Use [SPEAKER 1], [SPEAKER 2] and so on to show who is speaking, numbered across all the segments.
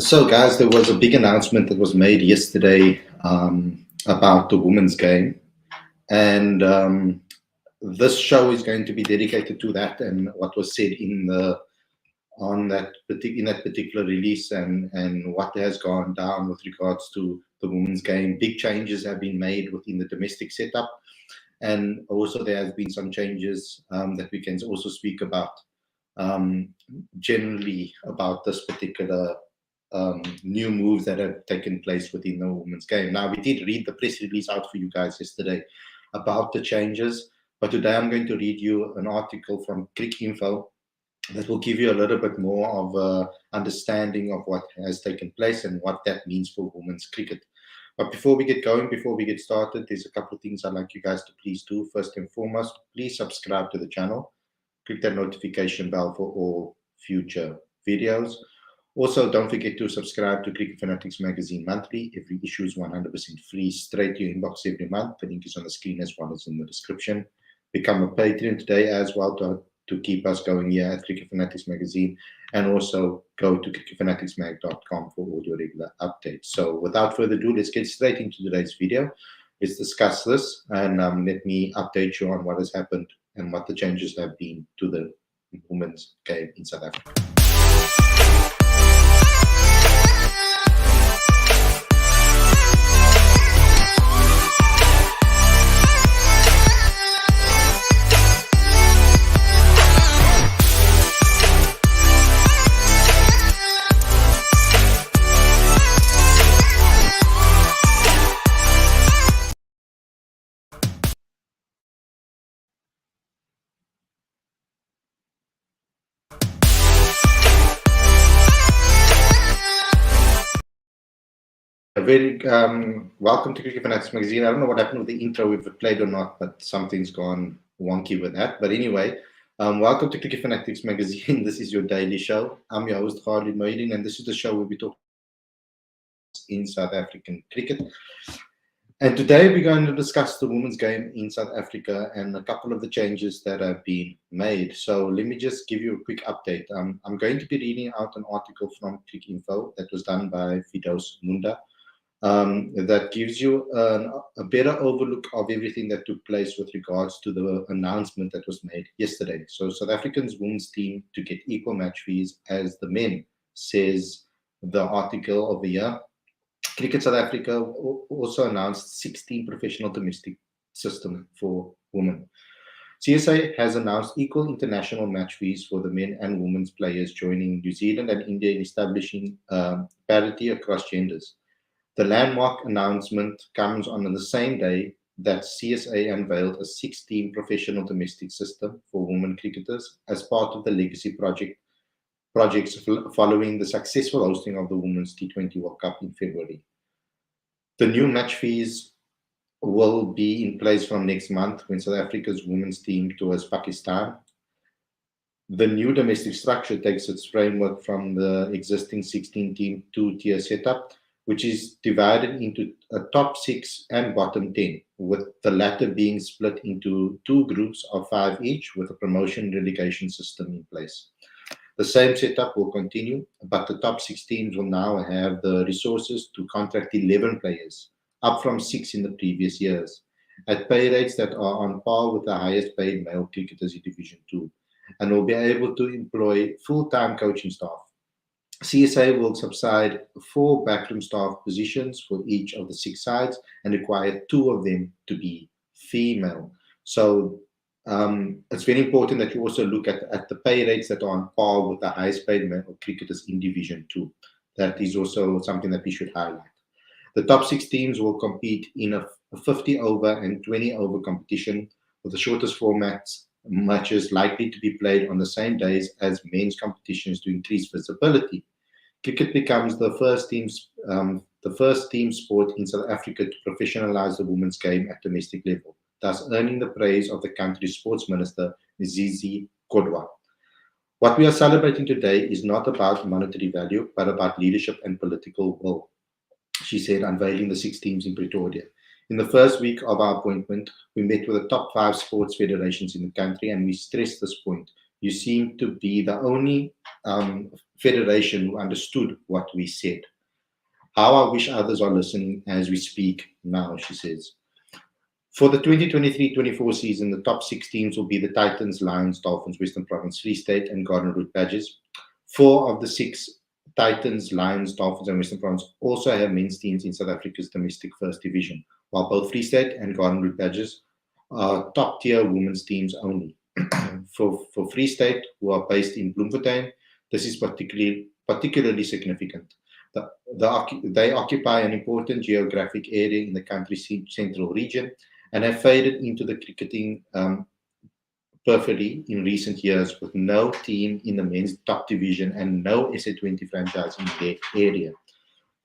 [SPEAKER 1] So, guys, there was a big announcement that was made yesterday about the women's game, and this show is going to be dedicated to that and what was said in that particular release, and what has gone down with regards to the women's game. Big changes have been made within the domestic setup, and also there has been some changes that we can also speak about generally about this particular new moves that have taken place within the women's game. Now, we did read the press release out for you guys yesterday about the changes, but today I'm going to read you an article from Cricinfo that will give you a little bit more of a understanding of what has taken place and what that means for women's cricket. But before we get going, before we get started, there's a couple of things I'd like you guys to please do. First and foremost, please subscribe to the channel. Click that notification bell for all future videos. Also, don't forget to subscribe to Cricket Fanatics Magazine monthly. Every issue is 100% free, straight to your inbox every month. The link is on the screen as well as in the description. Become a Patron today as well to keep us going here at Cricket Fanatics Magazine. And also go to cricketfanaticsmag.com for all your regular updates. So without further ado, let's get straight into today's video. Let's discuss this and let me update you on what has happened and what the changes have been to the women's game in South Africa. Welcome to Cricket Fanatics Magazine. I don't know what happened with the intro, if it played or not, but something's gone wonky with that. But anyway, welcome to Cricket Fanatics Magazine. This is your daily show. I'm your host, Khalid Moedin, and this is the show where we talk in South African cricket. And today we're going to discuss the women's game in South Africa and a couple of the changes that have been made. So let me just give you a quick update. I'm going to be reading out an article from Cricinfo that was done by Fidos Munda. That gives you a better overlook of everything that took place with regards to the announcement that was made yesterday. So South Africa's women's team to get equal match fees as the men, says the article over here. Cricket South Africa also announced 16 professional domestic system for women. CSA has announced equal international match fees for the men and women's players joining New Zealand and India in establishing parity across genders. The landmark announcement comes on the same day that CSA unveiled a 16 professional domestic system for women cricketers as part of the legacy projects following the successful hosting of the Women's T20 World Cup in February. The new match fees will be in place from next month when South Africa's women's team tours Pakistan. The new domestic structure takes its framework from the existing 16-team two-tier setup, which is divided into a top 6 and bottom 10, with the latter being split into 2 groups of 5 each, with a promotion relegation system in place. The same setup will continue, but the top 6 teams will now have the resources to contract 11 players, up from 6 in the previous years, at pay rates that are on par with the highest paid male cricketers in Division 2, and will be able to employ full-time coaching staff. CSA will subside 4 backroom staff positions for each of the 6 sides and require 2 of them to be female. So it's very important that you also look at the pay rates that are on par with the highest paid male cricketers in Division 2. That is also something that we should highlight. The top 6 teams will compete in a 50-over and 20-over competition, with the shortest formats matches likely to be played on the same days as men's competitions to increase visibility. Cricket becomes the first team sport in South Africa to professionalize the women's game at domestic level, thus earning the praise of the country's sports minister, Zizi Kodwa. What we are celebrating today is not about monetary value, but about leadership and political will, she said, unveiling the 6 teams in Pretoria. In the first week of our appointment, we met with the top 5 sports federations in the country, and we stressed this point. You seem to be the only federation who understood what we said. How I wish others are listening as we speak now, she says. For the 2023-24 season, the top 6 teams will be the Titans, Lions, Dolphins, Western Province, Free State, and Garden Route Badgers. 4 of the 6 Titans, Lions, Dolphins, and Western Province also have men's teams in South Africa's domestic first division, while both Free State and Garden Route Badgers are top-tier women's teams only. For Free State, who are based in Bloemfontein, this is particularly significant. They occupy an important geographic area in the country's central region and have faded into the cricketing periphery in recent years, with no team in the men's top division and no SA20 franchise in their area.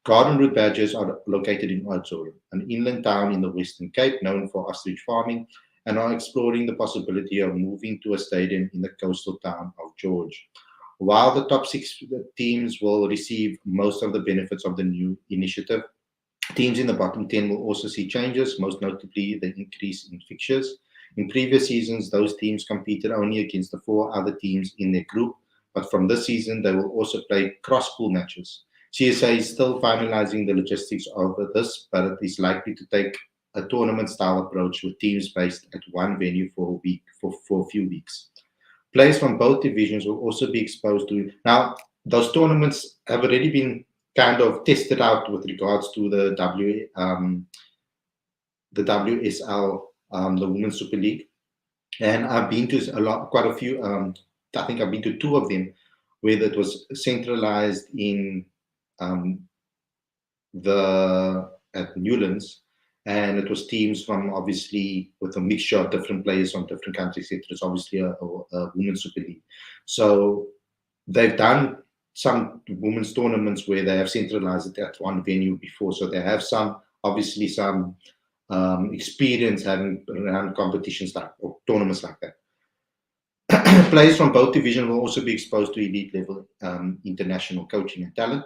[SPEAKER 1] Garden Route Badgers are located in Oudtshoorn, an inland town in the Western Cape known for ostrich farming, and are exploring the possibility of moving to a stadium in the coastal town of George. While the top 6 teams will receive most of the benefits of the new initiative, teams in the bottom 10 will also see changes, most notably the increase in fixtures. In previous seasons, those teams competed only against the 4 other teams in their group, but from this season, they will also play cross-pool matches. CSA is still finalizing the logistics of this, but it is likely to take a tournament-style approach with teams based at one venue for a few weeks. Players from both divisions will also be exposed to. Now, those tournaments have already been kind of tested out with regards to the WSL, the Women's Super League, and I've been to quite a few. I think I've been to 2 of them, where it was centralized in at Newlands, and it was teams from, obviously, with a mixture of different players from different countries, etc. It's obviously a Women's Super League. So they've done some women's tournaments where they have centralized it at one venue before. So they have some experience having around competitions or tournaments like that. Players from both divisions will also be exposed to elite level international coaching and talent.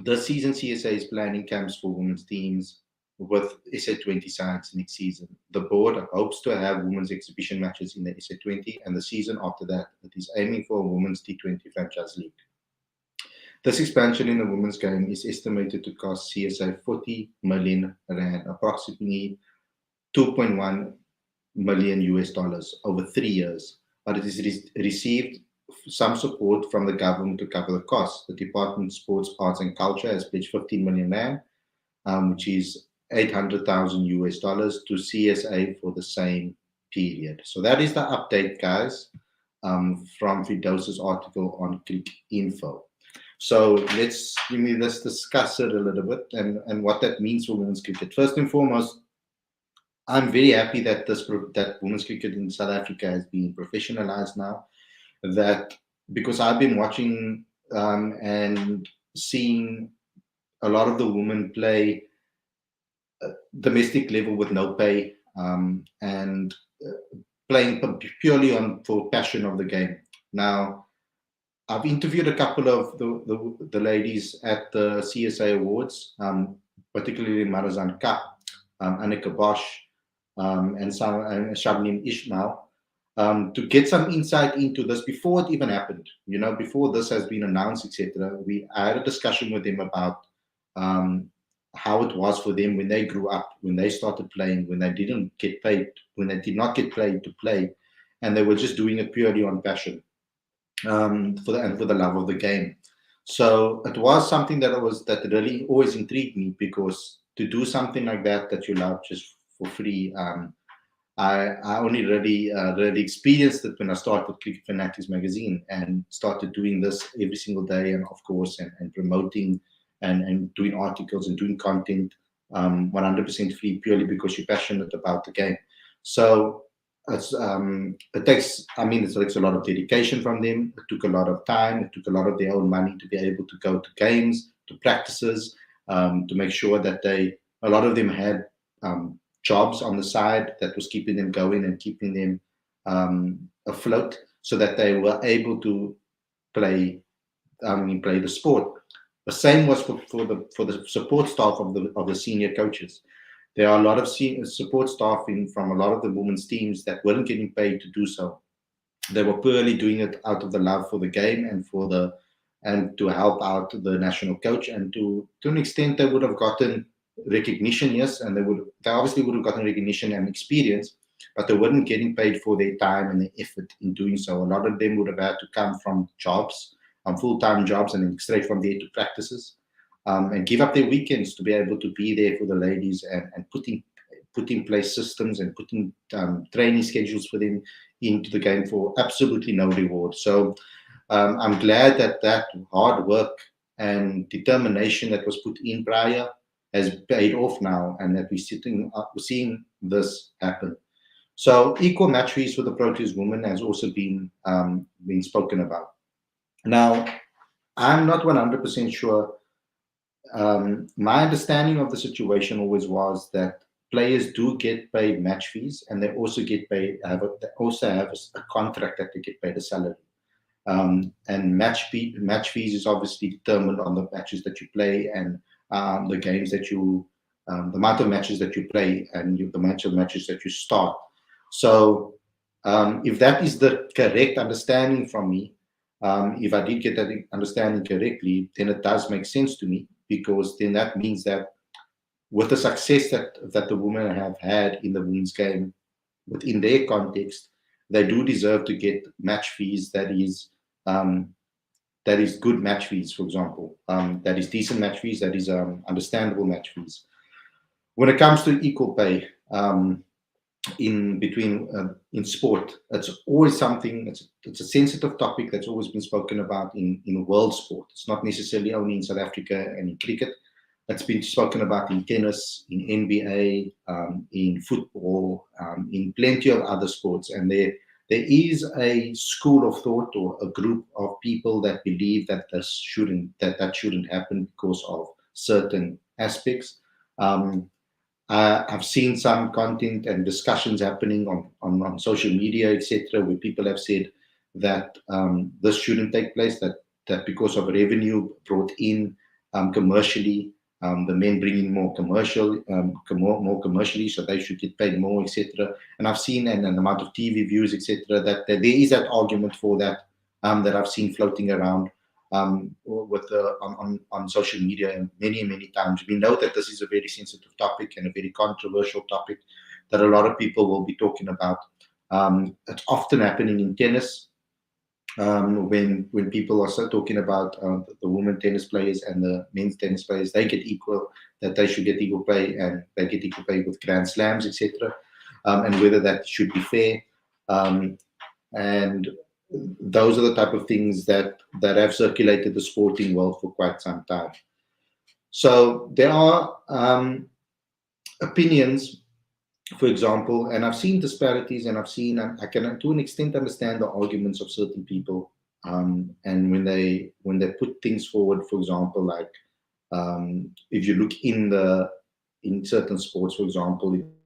[SPEAKER 1] This season, CSA is planning camps for women's teams with SA20 sides next season. The board hopes to have women's exhibition matches in the SA20, and the season after that, it is aiming for a women's T20 franchise league. This expansion in the women's game is estimated to cost CSA 40 million rand, approximately $2.1 million over 3 years, but it has received some support from the government to cover the costs. The Department of Sports, Arts and Culture has pledged 15 million rand, which is $800,000 to CSA for the same period. So that is the update, guys, from Fidos's article on Crick Info. So let's discuss it a little bit and what that means for women's cricket. First and foremost, I'm very happy that that women's cricket in South Africa has been professionalized now. That because I've been watching and seeing a lot of the women play domestic level with no pay and playing purely for passion of the game. Now, I've interviewed a couple of the ladies at the CSA Awards, particularly Marazan Cup, Annika Bosch, and Shabnim Ismail, to get some insight into this before it even happened. Before this has been announced, etc. I had a discussion with them about how it was for them when they grew up, when they started playing, when they didn't get paid, when they did not get paid to play, and they were just doing it purely on passion, for the love of the game. So it was something that really always intrigued me, because to do something like that you love just for free, I only really experienced it when I started Cricket Fanatics magazine and started doing this every single day, and of course, and promoting and doing articles and doing content 100% free, purely because you're passionate about the game. So it takes a lot of dedication from them. It took a lot of time. It took a lot of their own money to be able to go to games, to practices, to make sure that a lot of them had jobs on the side that was keeping them going and keeping them afloat, so that they were able to play the sport. The same was for the support staff of the senior coaches. There are a lot of support staff from a lot of the women's teams that weren't getting paid to do so. They were purely doing it out of the love for the game and to help out the national coach, and to an extent they would have gotten recognition, yes, and they obviously would have gotten recognition and experience, but they weren't getting paid for their time and their effort in doing so. A lot of them would have had to come from jobs, full-time jobs, and then straight from there to practices, and give up their weekends to be able to be there for the ladies, and put in place systems and put in training schedules for them into the game for absolutely no reward. So I'm glad that that hard work and determination that was put in prior has paid off now, and that we're seeing this happen. So equal match fees for the Proteas women has also been spoken about. Now, I'm not 100% sure. My understanding of the situation always was that players do get paid match fees, and they also get paid. They also have a contract that they get paid a salary. And match fees is obviously determined on the matches that you play, and the games that the amount of matches that you play, and the amount of matches that you start. So, if that is the correct understanding from me, if I did get that understanding correctly, then it does make sense to me, because then that means that with the success that the women have had in the women's game within their context, they do deserve to get match fees um, that is good match fees, for example, that is decent match fees, that is understandable match fees. When it comes to equal pay in sport, it's always something. It's a sensitive topic that's always been spoken about in world sport. It's not necessarily only in South Africa and in cricket. It's been spoken about in tennis, in NBA, in football, in plenty of other sports. And there is a school of thought, or a group of people that believe that that shouldn't happen because of certain aspects. Um, I've seen some content and discussions happening on social media, etc., where people have said that this shouldn't take place, that because of revenue brought in commercially, the men bring in more more commercially, so they should get paid more, etc. And I've seen an amount of TV views, etc., that there is that argument for that, that I've seen floating around on social media many times. We know that this is a very sensitive topic and a very controversial topic that a lot of people will be talking about. It's often happening in tennis, when people are talking about the women tennis players and the men's tennis players, they get equal, that they should get equal pay, and they get equal pay with Grand Slams, etc., and whether that should be fair. And those are the type of things that have circulated the sporting world for quite some time. So there are opinions, for example, and I've seen disparities, and I can to an extent understand the arguments of certain people, and when they put things forward, for example, like if you look in certain sports, for example, if you look at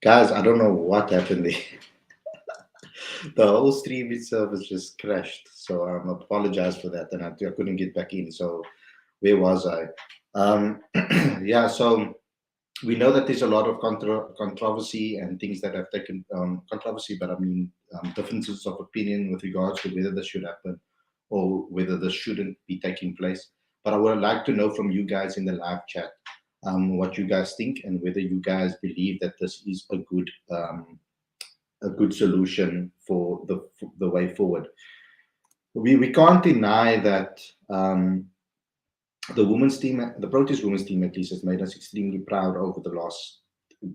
[SPEAKER 1] Guys, I don't know what happened there. The whole streaming service just crashed. So I apologize for that. And I couldn't get back in. So where was I? Yeah, so we know that there's a lot of controversy and things that have taken controversy, but I mean differences of opinion with regards to whether this should happen or whether this shouldn't be taking place. But I would like to know from you guys in the live chat what you guys think and whether you guys believe that this is a good solution for the way forward. We can't deny that the women's team, the Proteas women's team at least, has made us extremely proud over the last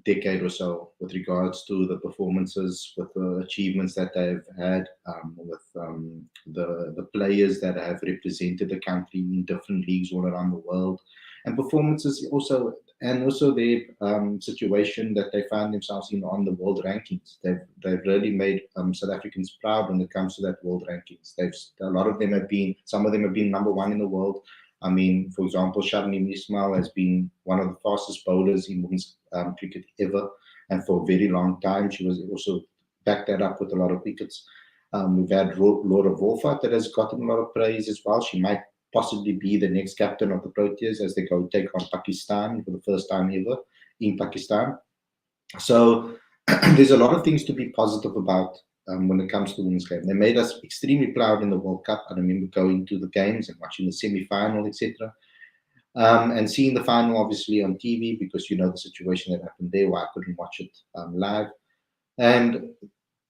[SPEAKER 1] decade or so with regards to the performances, with the achievements that they've had, with the players that have represented the country in different leagues all around the world, and performances also, and also their situation that they found themselves in on the world rankings. They've really made South Africans proud when it comes to that world rankings. A lot of them have been, some of them have been number one in the world. I mean, for example, Sharni Ismail has been one of the fastest bowlers in women's cricket ever, and for a very long time. She was also backed that up with a lot of wickets. We've had Laura Wolfert that has gotten a lot of praise as well. She might possibly be the next captain of the Proteas as they go take on Pakistan for the first time ever in Pakistan. So there's a lot of things to be positive about when it comes to women's game. They made us extremely proud in the World Cup. I remember going to the games and watching the semi-final, etc. And seeing the final obviously on TV because you know the situation that happened there where I couldn't watch it live. And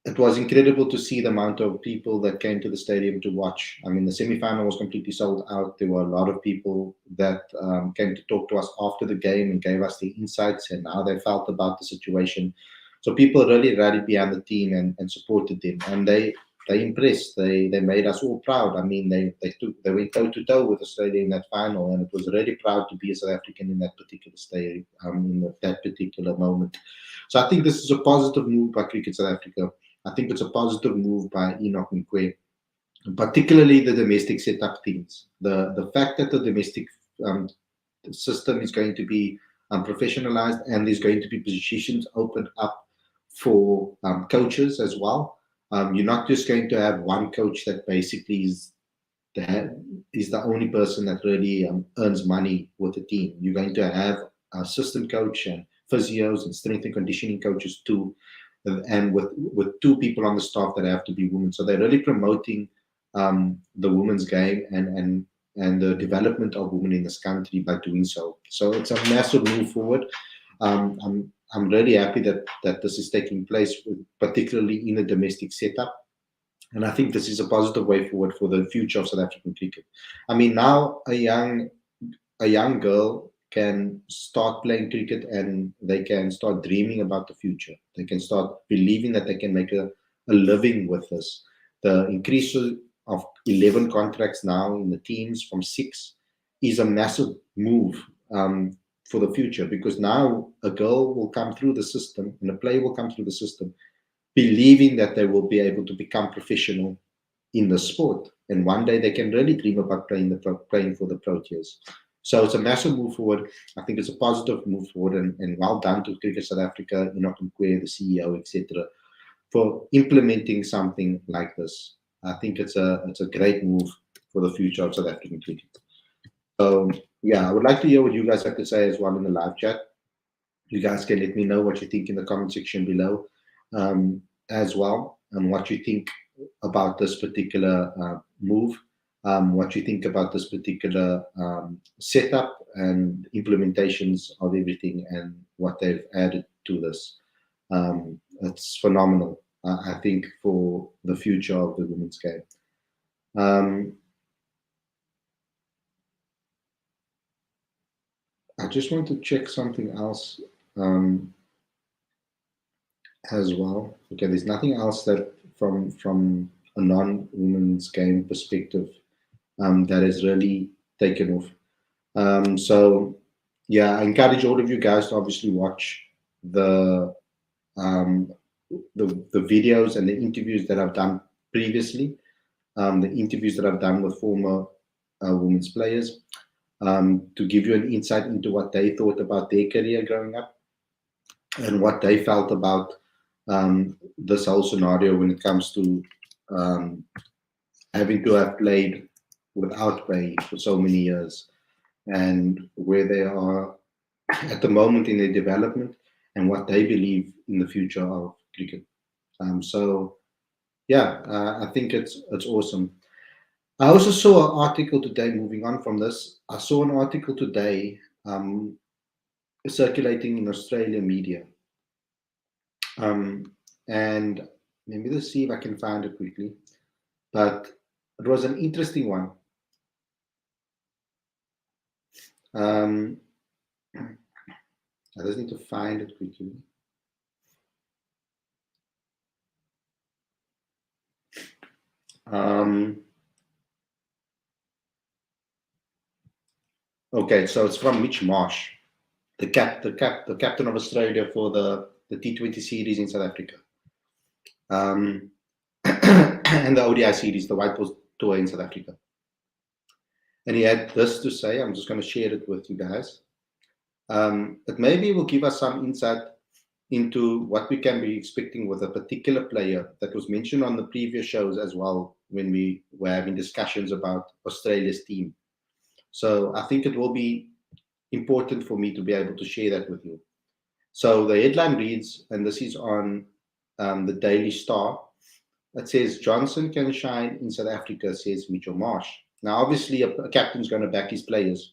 [SPEAKER 1] it was incredible to see the amount of people that came to the stadium to watch. I mean, the semi-final was completely sold out. There were a lot of people that came to talk to us after the game and gave us their insights and how they felt about the situation. So people really rallied behind the team and supported them, and they impressed. They made us all proud. I mean, they went toe to toe with Australia in that final, and it was really proud to be a South African in that particular stadium in that particular moment. So I think this is a positive move by Cricket South Africa. I think it's a positive move by Enoch Nkwe, particularly the domestic setup teams. The fact that the domestic system is going to be professionalized and there's going to be positions opened up for coaches as well. You're not just going to have one coach that basically is the only person that really earns money with the team. You're going to have assistant coach and physios and strength and conditioning coaches too, and with two people on the staff that have to be women. So they're really promoting the women's game and the development of women in this country by doing so. So it's a massive move forward. I'm really happy that this is taking place, particularly in a domestic setup. And I think this is a positive way forward for the future of South African cricket. I mean, now a young girl can start playing cricket and they can start dreaming about the future. They can start believing that they can make a living with this. The increase of 11 contracts now in the teams from 6 is a massive move for the future, because now a girl will come through the system and a player will come through the system believing that they will be able to become professional in the sport. And one day they can really dream about playing for the Proteas. So it's a massive move forward. I think it's a positive move forward, and well done to Cricket South Africa, Enoch Nkwe, the CEO, etc., for implementing something like this. I think it's a great move for the future of South African cricket. So yeah, I would like to hear what you guys have to say as well in the live chat. You guys can let me know what you think in the comment section below as well, and what you think about this particular move, what you think about this particular setup and implementations of everything and what they've added to this. It's phenomenal, I think, for the future of the women's game. I just want to check something else as well. Okay, there's nothing else that from a non-women's game perspective that has really taken off. So yeah, I encourage all of you guys to obviously watch the videos and the interviews that I've done previously, the interviews that I've done with former women's players, to give you an insight into what they thought about their career growing up. and what they felt about this whole scenario when it comes to um, having to have played without pay for so many years, and where they are at the moment in their development, and what they believe in the future of cricket. So yeah, I think it's awesome. I also saw an article today. Moving on from this, I saw an article today circulating in Australian media, and let me just see if I can find it quickly. But it was an interesting one. Um, I just need to find it quickly. Um, okay, so it's from Mitch Marsh, the captain of Australia for the T20 series in South Africa, and the ODI series, the White Ball Tour in South Africa. And he had this to say. I'm just going to share it with you guys. It maybe will give us some insight into what we can be expecting with a particular player that was mentioned on the previous shows as well when we were having discussions about Australia's team. So I think it will be important for me to be able to share that with you. So the headline reads, and this is on the Daily Star. It says, Johnson can shine in South Africa, says Mitchell Marsh. Now, obviously, a captain's going to back his players,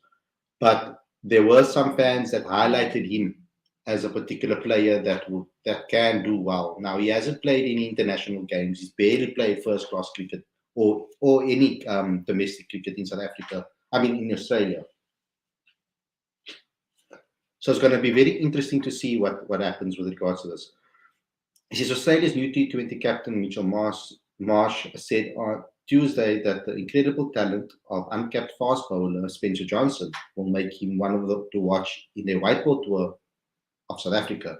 [SPEAKER 1] but there were some fans that highlighted him as a particular player that can do well. Now, he hasn't played any international games. He's barely played first-class cricket or any domestic cricket in South Africa. I mean, in Australia. So it's going to be very interesting to see what happens with regards to this. He says Australia's new T20 captain Mitchell Marsh said on Tuesday that the incredible talent of uncapped fast bowler Spencer Johnson will make him one of the to watch in their white ball tour of South Africa.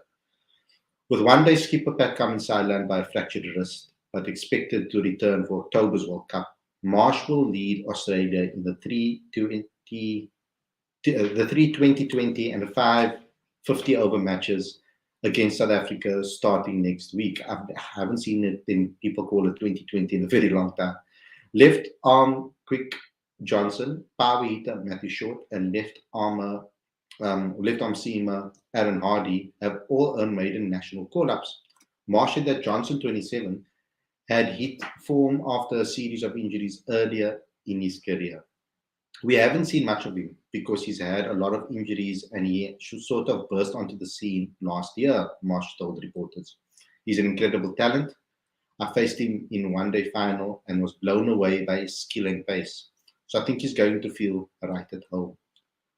[SPEAKER 1] With one-day skipper Pat Cummins sidelined by a fractured wrist, but expected to return for October's World Cup, Marsh will lead Australia in the three 2020 and the 550 over matches against South Africa starting next week. I haven't seen it, then people call it 2020 in a very long time. Left arm quick Johnson, power hitter Matthew Short, and left arm seamer Aaron Hardy have all earned maiden national call-ups. Marsh said that Johnson, 27, had hit form after a series of injuries earlier in his career. We haven't seen much of him because he's had a lot of injuries and he sort of burst onto the scene last year, Marsh told reporters. He's an incredible talent. I faced him in one-day final and was blown away by his skill and pace. So I think he's going to feel right at home.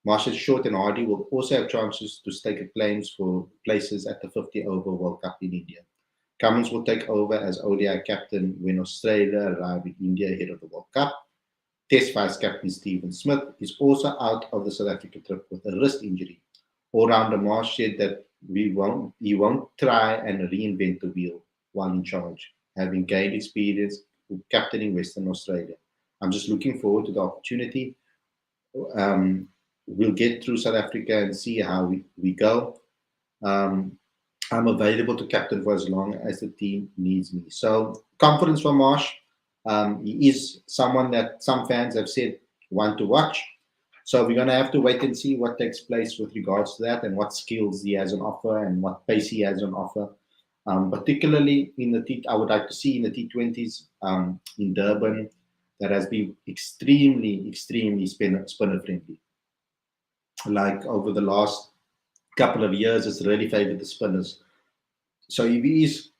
[SPEAKER 1] Marshall Short and Hardy will also have chances to stake claims for places at the 50-over World Cup in India. Cummins will take over as ODI captain when Australia arrive in India ahead of the World Cup. Test vice captain Stephen Smith is also out of the South Africa trip with a wrist injury. All-rounder Marsh said that he won't try and reinvent the wheel while in charge, having gained experience captaining Western Australia. I'm just looking forward to the opportunity. We'll get through South Africa and see how we go. I'm available to captain for as long as the team needs me. So confidence for Marsh. He is someone that some fans have said want to watch. So we're going to have to wait and see what takes place with regards to that and what skills he has on offer and what pace he has on offer. Particularly in the I would like to see in the T20s in Durban that has been extremely spinner friendly. Like over the last couple of years, it's really favored the spinners. So if he is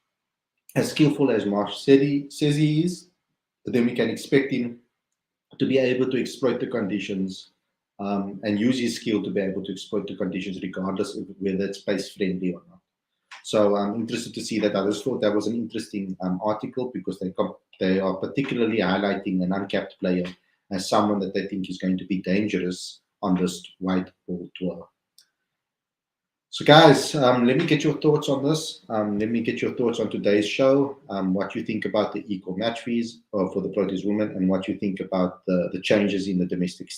[SPEAKER 1] as skillful as Marsh says he is, then we can expect him to be able to exploit the conditions and use his skill to be able to exploit the conditions regardless of whether it's pace friendly or not. So I'm interested to see that. I just thought that was an interesting article because they are particularly highlighting an uncapped player as someone that they think is going to be dangerous on this white ball tour. So guys, let me get your thoughts on this. Let me get your thoughts on today's show, what you think about the equal match fees for the Proteas women and what you think about the changes in the domestic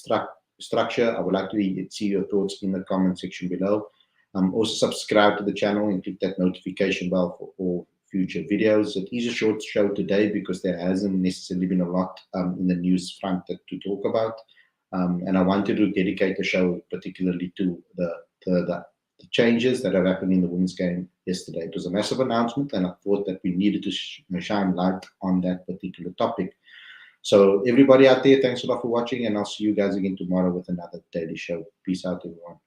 [SPEAKER 1] structure. I would like to see your thoughts in the comment section below. Also subscribe to the channel and click that notification bell for all future videos. It is a short show today because there hasn't necessarily been a lot in the news front to talk about. And I wanted to dedicate the show particularly to the changes that have happened in the women's game yesterday. It was a massive announcement, and I thought that we needed to shine light on that particular topic. So everybody out there, thanks a lot for watching, and I'll see you guys again tomorrow with another daily show. Peace out, everyone.